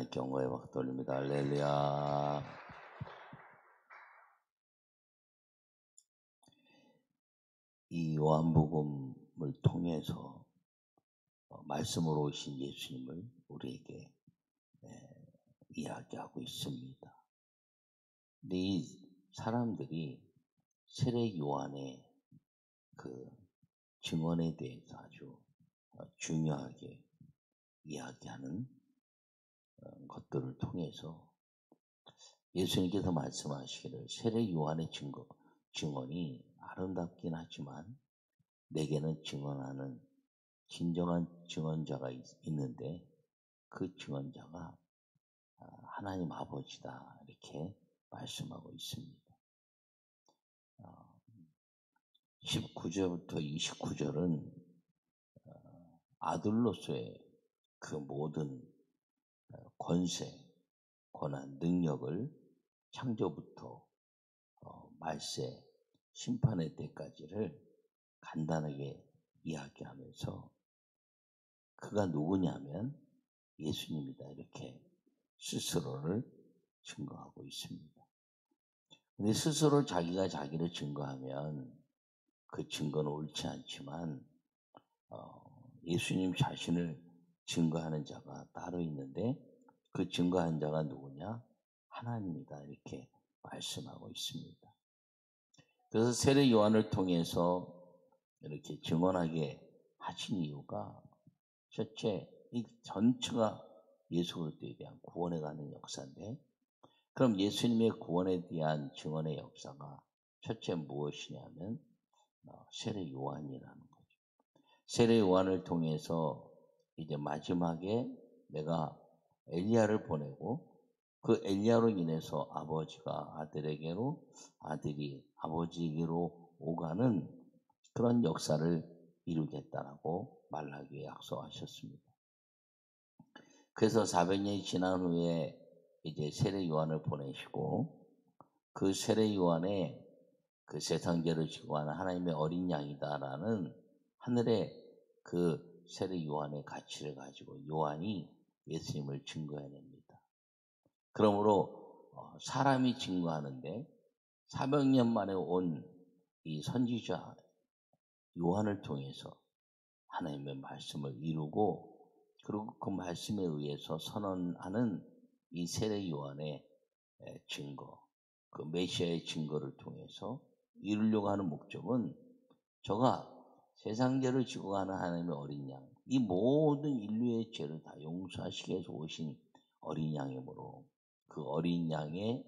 하나님께 영광의 박수 돌립니다. 할렐루야. 이 요한복음을 통해서 말씀으로 오신 예수님을 우리에게 이야기하고 있습니다. 근데 이 사람들이 세례 요한의 그 증언에 대해서 아주 중요하게 이야기하는 것들을 통해서 예수님께서 말씀하시기를 세례 요한의 증언이 아름답긴 하지만 내게는 증언하는 진정한 증언자가 있는데 그 증언자가 하나님 아버지다 이렇게 말씀하고 있습니다. 19절부터 29절은 아들로서의 그 모든 권세, 권한, 능력을 창조부터 말세, 심판의 때까지를 간단하게 이야기하면서 그가 누구냐면 예수님이다 이렇게 스스로를 증거하고 있습니다. 근데 스스로 자기가 자기를 증거하면 그 증거는 옳지 않지만 예수님 자신을 증거하는 자가 따로 있는데 그 증거한 자가 누구냐? 하나님이다 이렇게 말씀하고 있습니다. 그래서 세례 요한을 통해서 이렇게 증언하게 하신 이유가 첫째, 이 전체가 예수 그리스도에 대한 구원에 가는 역사인데 그럼 예수님의 구원에 대한 증언의 역사가 첫째 무엇이냐면 세례 요한이라는 거죠. 세례 요한을 통해서 이제 마지막에 내가 엘리야를 보내고 그 엘리야로 인해서 아버지가 아들에게로 아들이 아버지에게로 오가는 그런 역사를 이루겠다라고 말하기에 약속하셨습니다. 그래서 400년이 지난 후에 이제 세례 요한을 보내시고 그 세례 요한의 그 세상 죄를 지고 하는 하나님의 어린 양이다라는 하늘의 그 세례 요한의 가치를 가지고 요한이 예수님을 증거해냅니다. 그러므로 사람이 증거하는데 400년 만에 온 이 선지자 요한을 통해서 하나님의 말씀을 이루고 그리고 그 말씀에 의해서 선언하는 이 세례 요한의 증거, 그 메시아의 증거를 통해서 이루려고 하는 목적은 저가 세상 죄를 지고 가는 하나님의 어린 양, 이 모든 인류의 죄를 다 용서하시기 위해서 오신 어린 양이므로 그 어린 양의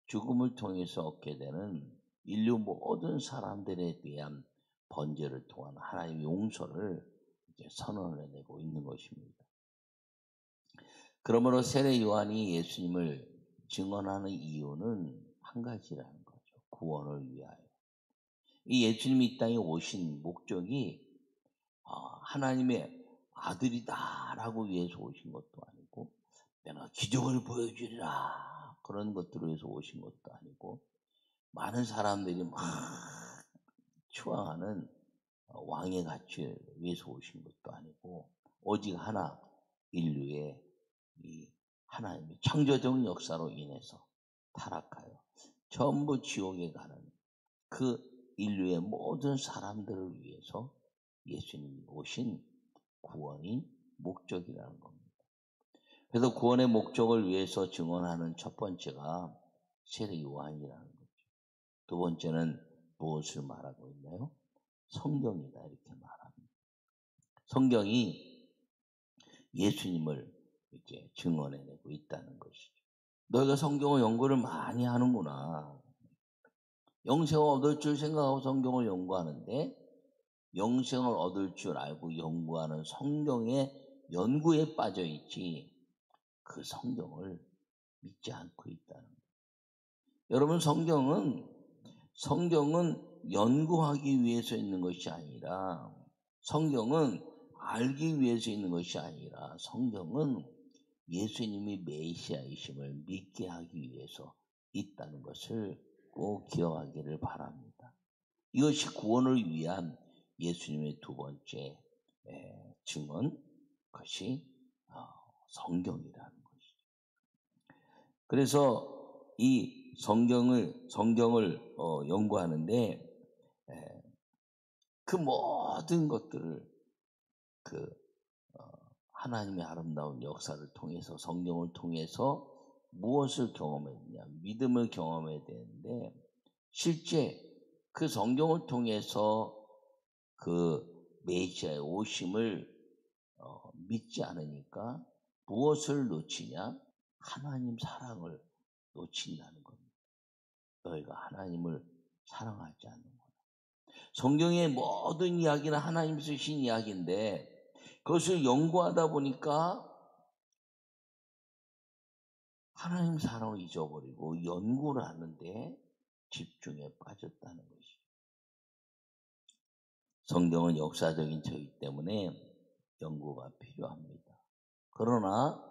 죽음을 통해서 얻게 되는 인류 모든 사람들에 대한 번제를 통한 하나님의 용서를 이제 선언을 해내고 있는 것입니다. 그러므로 세례 요한이 예수님을 증언하는 이유는 한 가지라는 거죠. 구원을 위하여. 이 예수님이 이 땅에 오신 목적이 하나님의 아들이다라고 위해서 오신 것도 아니고 내가 기적을 보여주리라 그런 것들을 위해서 오신 것도 아니고 많은 사람들이 막 추앙하는 왕의 가치를 위해서 오신 것도 아니고 오직 하나 인류의 이 하나님의 창조적 역사로 인해서 타락하여 전부 지옥에 가는 그 인류의 모든 사람들을 위해서 예수님이 오신 구원이 목적이라는 겁니다. 그래서 구원의 목적을 위해서 증언하는 첫 번째가 세례 요한이라는 거죠. 두 번째는 무엇을 말하고 있나요? 성경이다 이렇게 말합니다. 성경이 예수님을 이렇게 증언해내고 있다는 것이죠. 너희가 성경의 연구를 많이 하는구나. 영생을 얻을 줄 생각하고 성경을 연구하는데 영생을 얻을 줄 알고 연구하는 성경의 연구에 빠져 있지 그 성경을 믿지 않고 있다는 거예요. 여러분 성경은 연구하기 위해서 있는 것이 아니라 성경은 알기 위해서 있는 것이 아니라 성경은 예수님이 메시아이심을 믿게 하기 위해서 있다는 것을 꼭 기억하기를 바랍니다. 이것이 구원을 위한 예수님의 두 번째 증언, 그것이 성경이라는 것이죠. 그래서 이 성경을 연구하는데 그 모든 것들을 그 하나님의 아름다운 역사를 통해서 성경을 통해서 무엇을 경험했냐? 믿음을 경험해야 되는데 실제 그 성경을 통해서 그 메시아의 오심을 믿지 않으니까 무엇을 놓치냐? 하나님 사랑을 놓친다는 겁니다. 너희가 하나님을 사랑하지 않는 거야. 성경의 모든 이야기는 하나님 쓰신 이야기인데 그것을 연구하다 보니까 하나님 사랑을 잊어버리고 연구를 하는데 집중에 빠졌다는 것이죠. 성경은 역사적인 책이기 때문에 연구가 필요합니다. 그러나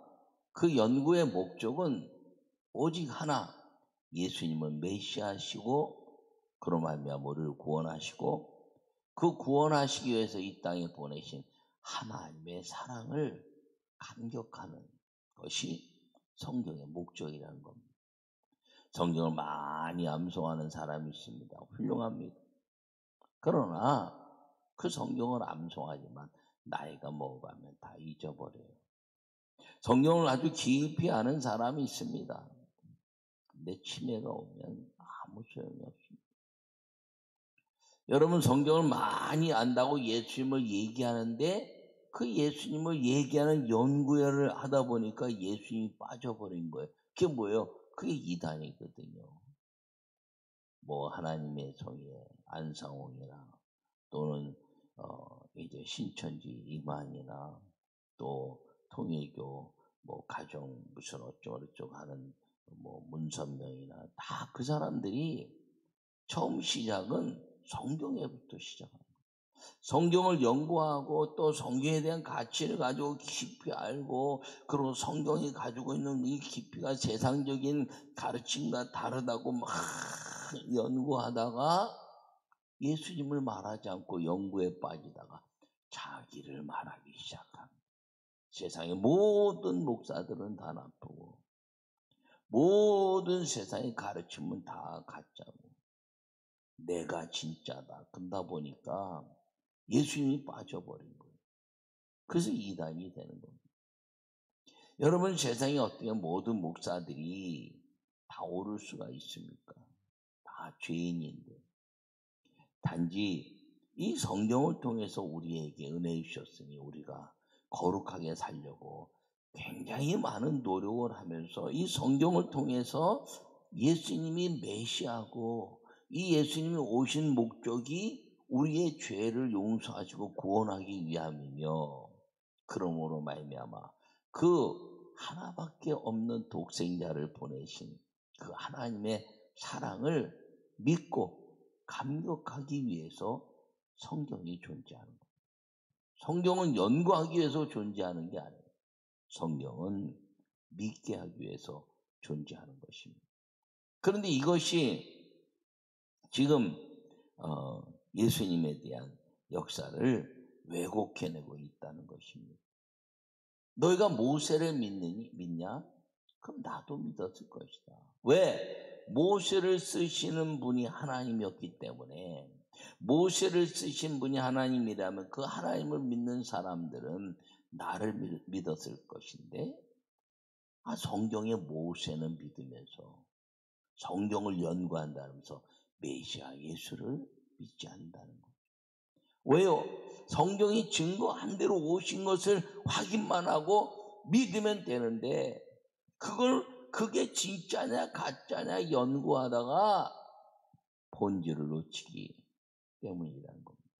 그 연구의 목적은 오직 하나, 예수님은 메시아시고 그로 말미암아 우리를 구원하시고 그 구원하시기 위해서 이 땅에 보내신 하나님의 사랑을 감격하는 것이 성경의 목적이라는 겁니다. 성경을 많이 암송하는 사람이 있습니다. 훌륭합니다. 그러나 그 성경을 암송하지만 나이가 먹어가면 다 잊어버려요. 성경을 아주 깊이 아는 사람이 있습니다. 근데 치매가 오면 아무 소용이 없습니다. 여러분 성경을 많이 안다고 예수님을 얘기하는데 그 예수님을 얘기하는 연구를 하다 보니까 예수님이 빠져버린 거예요. 그게 뭐예요? 그게 이단이거든요. 뭐 하나님의 성의 안상홍이나 또는 이제 신천지 이만이나 또 통일교 뭐 가정 무슨 어쩌고저쩌고 하는 뭐 문선명이나 다 그 사람들이 처음 시작은 성경에부터 시작합니다. 성경을 연구하고 또 성경에 대한 가치를 가지고 깊이 알고 그리고 성경이 가지고 있는 이 깊이가 세상적인 가르침과 다르다고 막 연구하다가 예수님을 말하지 않고 연구에 빠지다가 자기를 말하기 시작합니다. 세상의 모든 목사들은 다 나쁘고 모든 세상의 가르침은 다 가짜고 내가 진짜다. 그러다 보니까 예수님이 빠져버린 거예요. 그래서 이단이 되는 겁니다. 여러분 세상에 어떻게 모든 목사들이 다 옳을 수가 있습니까? 다 죄인인데 단지 이 성경을 통해서 우리에게 은혜 주셨으니 우리가 거룩하게 살려고 굉장히 많은 노력을 하면서 이 성경을 통해서 예수님이 메시아고 이 예수님이 오신 목적이 우리의 죄를 용서하시고 구원하기 위함이며 그러므로 말미암아 그 하나밖에 없는 독생자를 보내신 그 하나님의 사랑을 믿고 감격하기 위해서 성경이 존재하는 거예요. 성경은 연구하기 위해서 존재하는 게 아니에요. 성경은 믿게 하기 위해서 존재하는 것입니다. 그런데 이것이 지금 예수님에 대한 역사를 왜곡해내고 있다는 것입니다. 너희가 모세를 믿냐? 그럼 나도 믿었을 것이다. 왜? 모세를 쓰시는 분이 하나님이었기 때문에 모세를 쓰신 분이 하나님이라면 그 하나님을 믿는 사람들은 나를 믿었을 것인데 성경의 모세는 믿으면서 성경을 연구한다면서 메시아 예수를 믿지 않는다는 거죠. 왜요? 성경이 증거한 대로 오신 것을 확인만 하고 믿으면 되는데 그게 진짜냐 가짜냐 연구하다가 본질을 놓치기 때문이라는 겁니다.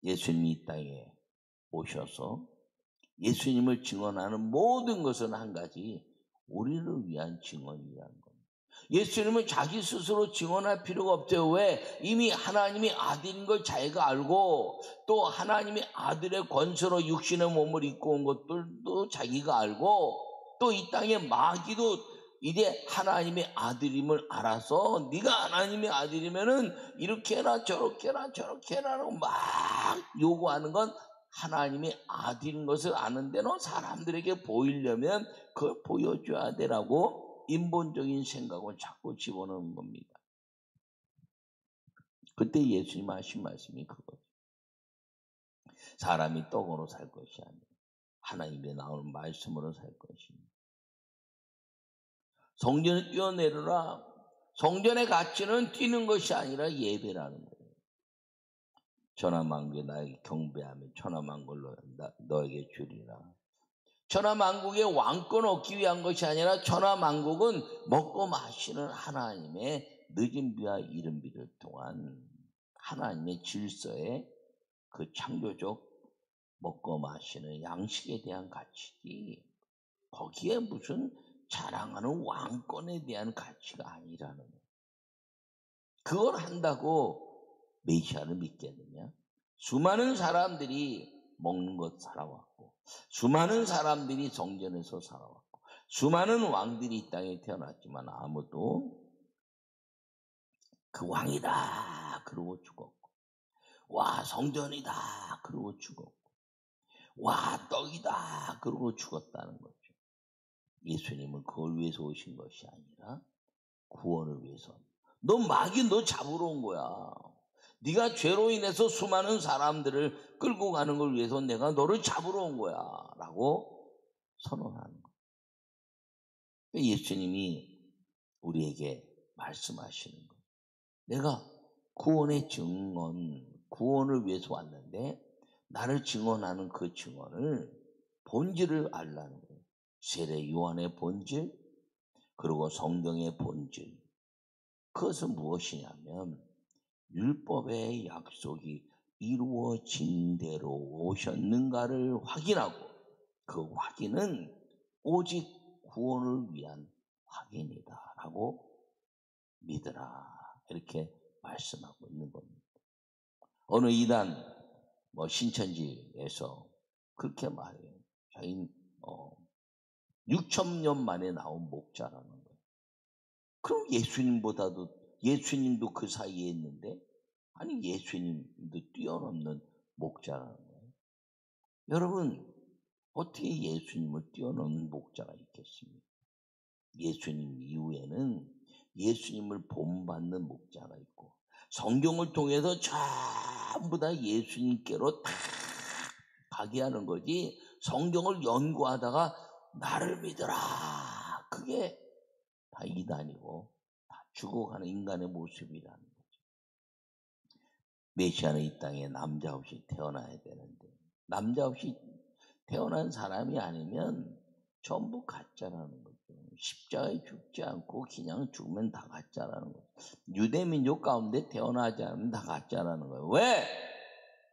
예수님이 이 땅에 오셔서 예수님을 증언하는 모든 것은 한 가지 우리를 위한 증언이라는 겁니다. 예수님은 자기 스스로 증언할 필요가 없어요. 왜? 이미 하나님이 아들인 걸 자기가 알고 또 하나님이 아들의 권세로 육신의 몸을 입고 온 것들도 자기가 알고 또 이 땅에 마귀도 이제 하나님의 아들임을 알아서 네가 하나님의 아들이면은 이렇게 해라 저렇게 해라 저렇게 해라라고 막 요구하는 건 하나님의 아들인 것을 아는데 너 사람들에게 보이려면 그걸 보여줘야 되라고 인본적인 생각을 자꾸 집어넣는 겁니다. 그때 예수님 하신 말씀이 그거죠. 사람이 떡으로 살 것이 아니라 하나님의 나오는 말씀으로 살 것입니다. 성전에 뛰어내려라. 성전의 가치는 뛰는 것이 아니라 예배라는 거예요. 천하만국에 나에게 경배하며 천하만국을 너에게 주리라. 천하만국의 왕권 얻기 위한 것이 아니라 천하만국은 먹고 마시는 하나님의 늦은 비와 이른 비를 통한 하나님의 질서의 그 창조적 먹고 마시는 양식에 대한 가치지, 거기에 무슨 자랑하는 왕권에 대한 가치가 아니라는 거예요. 그걸 한다고 메시아를 믿겠느냐? 수많은 사람들이 먹는 것 살아왔고, 수많은 사람들이 성전에서 살아왔고, 수많은 왕들이 이 땅에 태어났지만 아무도 그 왕이다 그러고 죽었고, 와 성전이다 그러고 죽었고, 와 떡이다 그러고 죽었다는 거죠. 예수님은 그걸 위해서 오신 것이 아니라 구원을 위해서. 너 마귀 너 잡으러 온 거야. 네가 죄로 인해서 수많은 사람들을 끌고 가는 걸 위해서 내가 너를 잡으러 온 거야 라고 선언하는 거예요. 예수님이 우리에게 말씀하시는 거예요. 내가 구원의 증언, 구원을 위해서 왔는데 나를 증언하는 그 증언을 본질을 알라는 거예요. 세례 요한의 본질, 그리고 성경의 본질. 그것은 무엇이냐면 율법의 약속이 이루어진 대로 오셨는가를 확인하고, 그 확인은 오직 구원을 위한 확인이다 라고 믿으라, 이렇게 말씀하고 있는 겁니다. 어느 이단 신천지에서 그렇게 말해요. 자기는 6,000년 만에 나온 목자라는 거예요. 그럼 예수님도 그 사이에 있는데, 아니 예수님도 뛰어넘는 목자라는 거예요. 여러분, 어떻게 예수님을 뛰어넘는 목자가 있겠습니까? 예수님 이후에는 예수님을 본받는 목자가 있고, 성경을 통해서 전부 다 예수님께로 다 가게 하는 거지, 성경을 연구하다가 나를 믿어라, 그게 다 이단이고 다 죽어가는 인간의 모습이라는 거죠. 메시아는 이 땅에 남자 없이 태어나야 되는데, 남자 없이 태어난 사람이 아니면 전부 가짜라는 거죠. 십자가에 죽지 않고 그냥 죽으면 다 가짜라는 거죠. 유대민족 가운데 태어나지 않으면 다 가짜라는 거예요. 왜?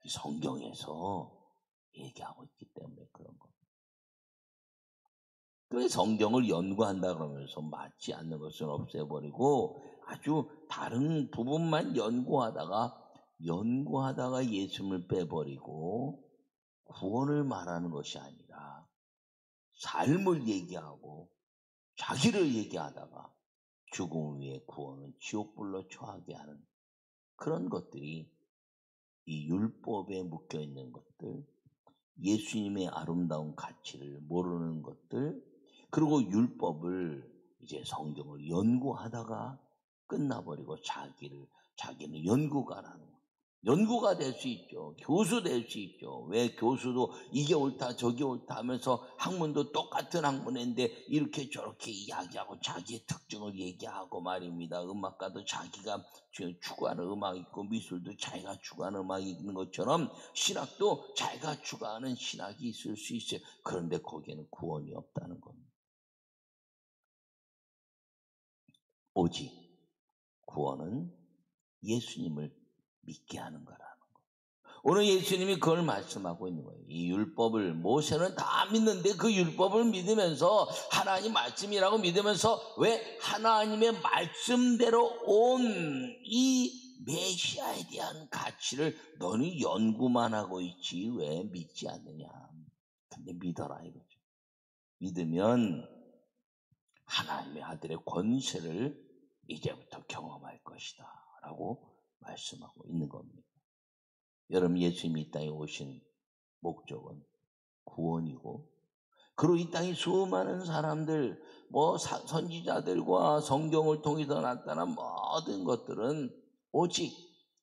성경에서 얘기하고 있기 때문에 그런 겁니다. 그래서 성경을 연구한다 그러면서 맞지 않는 것은 없애버리고 아주 다른 부분만 연구하다가 예수님을 빼버리고 구원을 말하는 것이 아니라 삶을 얘기하고 자기를 얘기하다가 죽음 위에 구원은 지옥불로 처하게 하는 그런 것들이, 이 율법에 묶여있는 것들, 예수님의 아름다운 가치를 모르는 것들, 그리고 율법을 이제 성경을 연구하다가 끝나버리고 자기는 연구가라는 거예요. 연구가 될 수 있죠. 교수 될 수 있죠. 왜 교수도 이게 옳다 저게 옳다 하면서 학문도 똑같은 학문인데 이렇게 저렇게 이야기하고 자기의 특징을 얘기하고 말입니다. 음악가도 자기가 추구하는 음악이 있고 미술도 자기가 추구하는 음악이 있는 것처럼 신학도 자기가 추구하는 신학이 있을 수 있어요. 그런데 거기에는 구원이 없다는 겁니다. 오직 구원은 예수님을 믿게 하는 거라는 거예요. 오늘 예수님이 그걸 말씀하고 있는 거예요. 이 율법을, 모세는 다 믿는데 그 율법을 믿으면서 하나님 말씀이라고 믿으면서 왜 하나님의 말씀대로 온 이 메시아에 대한 가치를 너는 연구만 하고 있지 왜 믿지 않느냐. 근데 믿어라 이거죠. 믿으면 하나님의 아들의 권세를 이제부터 경험할 것이다 라고 말씀하고 있는 겁니다. 여러분, 예수님이 이 땅에 오신 목적은 구원이고, 그리고 이 땅에 수많은 사람들, 선지자들과 성경을 통해서 나타난 모든 것들은 오직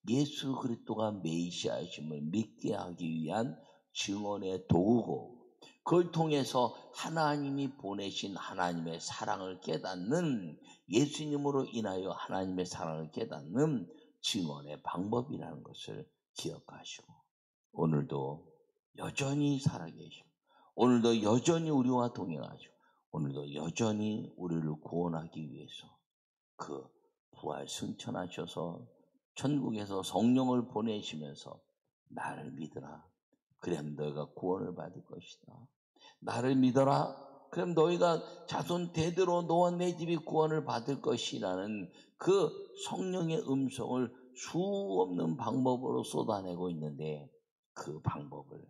예수 그리스도가 메시아이심을 믿게 하기 위한 증언의 도구고, 그걸 통해서 하나님이 보내신 하나님의 사랑을 깨닫는, 예수님으로 인하여 하나님의 사랑을 깨닫는 증언의 방법이라는 것을 기억하시고, 오늘도 여전히 살아계시고, 오늘도 여전히 우리와 동행하시고, 오늘도 여전히 우리를 구원하기 위해서 그 부활 승천하셔서 천국에서 성령을 보내시면서 나를 믿으라, 그럼 너희가 구원을 받을 것이다. 나를 믿어라, 그럼 너희가 자손 대대로 너와 내 집이 구원을 받을 것이라는 그 성령의 음성을 수 없는 방법으로 쏟아내고 있는데, 그 방법을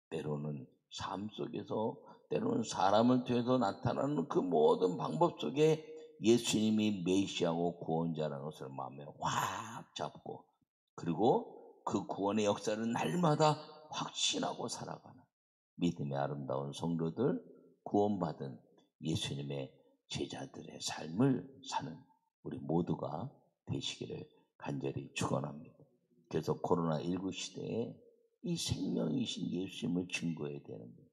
때로는 삶 속에서, 때로는 사람을 통해서 나타나는 그 모든 방법 속에 예수님이 메시아고 구원자라는 것을 마음에 확 잡고, 그리고 그 구원의 역사를 날마다 확신하고 살아가는 믿음의 아름다운 성도들, 구원받은 예수님의 제자들의 삶을 사는 우리 모두가 되시기를 간절히 축원합니다. 그래서 코로나19 시대에 이 생명이신 예수님을 증거해야 되는 거예요.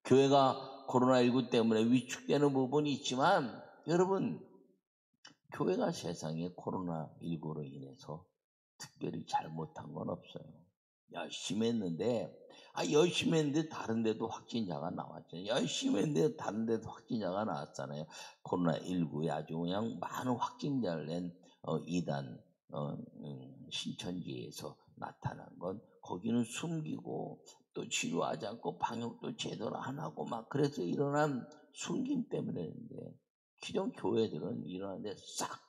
교회가 코로나19 때문에 위축되는 부분이 있지만, 여러분, 교회가 세상에 코로나19로 인해서 특별히 잘못한 건 없어요. 열심히 했는데, 열심히 했는데 다른 데도 확진자가 나왔잖아요. 열심히 했는데 다른 데도 확진자가 나왔잖아요. 코로나19에 아주 그냥 많은 확진자를 낸 이단 신천지에서 나타난 건, 거기는 숨기고 또 치료하지 않고 방역도 제대로 안 하고 막 그래서 일어난 숨김 때문에인데, 기존 교회들은 일어나는데 싹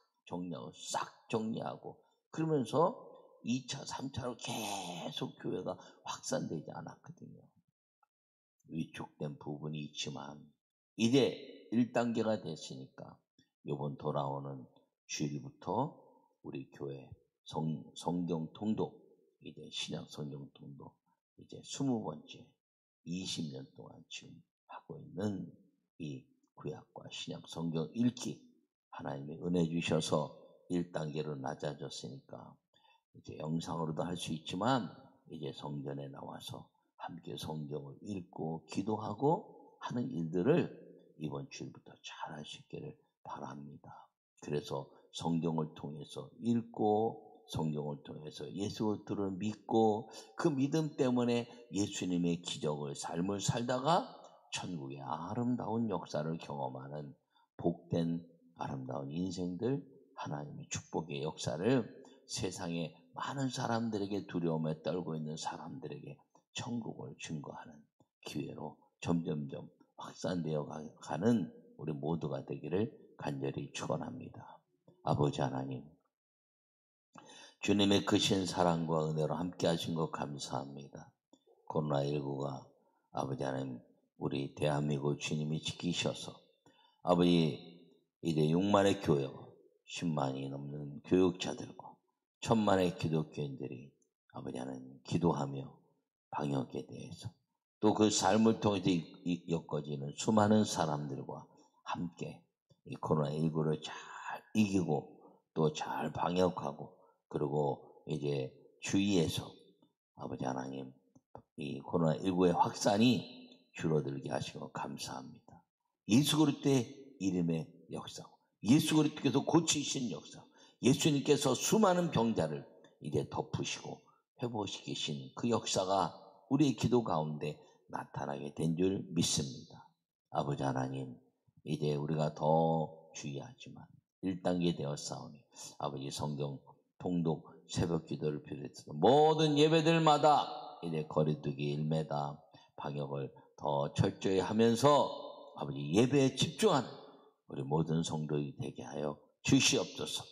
정리하고 그러면서 2차, 3차로 계속 교회가 확산되지 않았거든요. 위축된 부분이 있지만 이제 1단계가 됐으니까 이번 돌아오는 주일부터 우리 교회 성경 통독, 이제 신약 성경 통독 이제 20번째, 20년 동안 지금 하고 있는 이 구약과 신약 성경 읽기, 하나님이 은혜 주셔서 1단계로 낮아졌으니까 이제 영상으로도 할 수 있지만, 이제 성전에 나와서 함께 성경을 읽고 기도하고 하는 일들을 이번 주일부터 잘 할 수 있기를 바랍니다. 그래서 성경을 통해서 읽고, 성경을 통해서 예수 그리스도를 믿고, 그 믿음 때문에 예수님의 기적을 삶을 살다가 천국의 아름다운 역사를 경험하는 복된 아름다운 인생들, 하나님의 축복의 역사를 세상에 많은 사람들에게, 두려움에 떨고 있는 사람들에게 천국을 증거하는 기회로 점점점 확산되어 가는 우리 모두가 되기를 간절히 축원합니다. 아버지 하나님, 주님의 크신 사랑과 은혜로 함께 하신 것 감사합니다. 코로나19가 아버지 하나님, 우리 대한민국 주님이 지키셔서 아버지, 이제 6만의 교회, 10만이 넘는 교육자들과 1000만의 기독교인들이 아버지 하나님 기도하며 방역에 대해서, 또 그 삶을 통해서 엮어지는 수많은 사람들과 함께 이 코로나19를 잘 이기고 또 잘 방역하고, 그리고 이제 주위에서 아버지 하나님 이 코로나19의 확산이 줄어들게 하시고 감사합니다. 예수 그리스도의 이름의 역사, 예수 그리스도께서 고치신 역사, 예수님께서 수많은 병자를 이제 덮으시고 회복시키신 그 역사가 우리의 기도 가운데 나타나게 된 줄 믿습니다. 아버지 하나님, 이제 우리가 더 주의하지만 1단계 되었사오니 아버지 성경 통독, 새벽 기도를 비롯해서 모든 예배들마다 이제 거리두기 1m, 방역을 더 철저히 하면서 아버지 예배에 집중하는 우리 모든 성도들이 되게 하여 주시옵소서.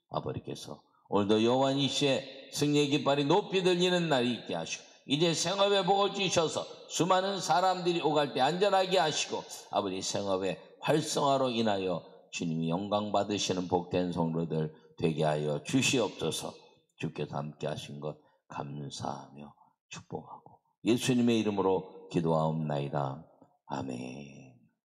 아버지께서 오늘도 여호와 니시의 승리의 깃발이 높이 들리는 날이 있게 하시고, 이제 생업에 복을 주셔서 수많은 사람들이 오갈 때 안전하게 하시고, 아버지 생업의 활성화로 인하여 주님이 영광 받으시는 복된 성도들 되게 하여 주시옵소서. 주께서 함께 하신 것 감사하며 축복하고 예수님의 이름으로 기도하옵나이다. 아멘.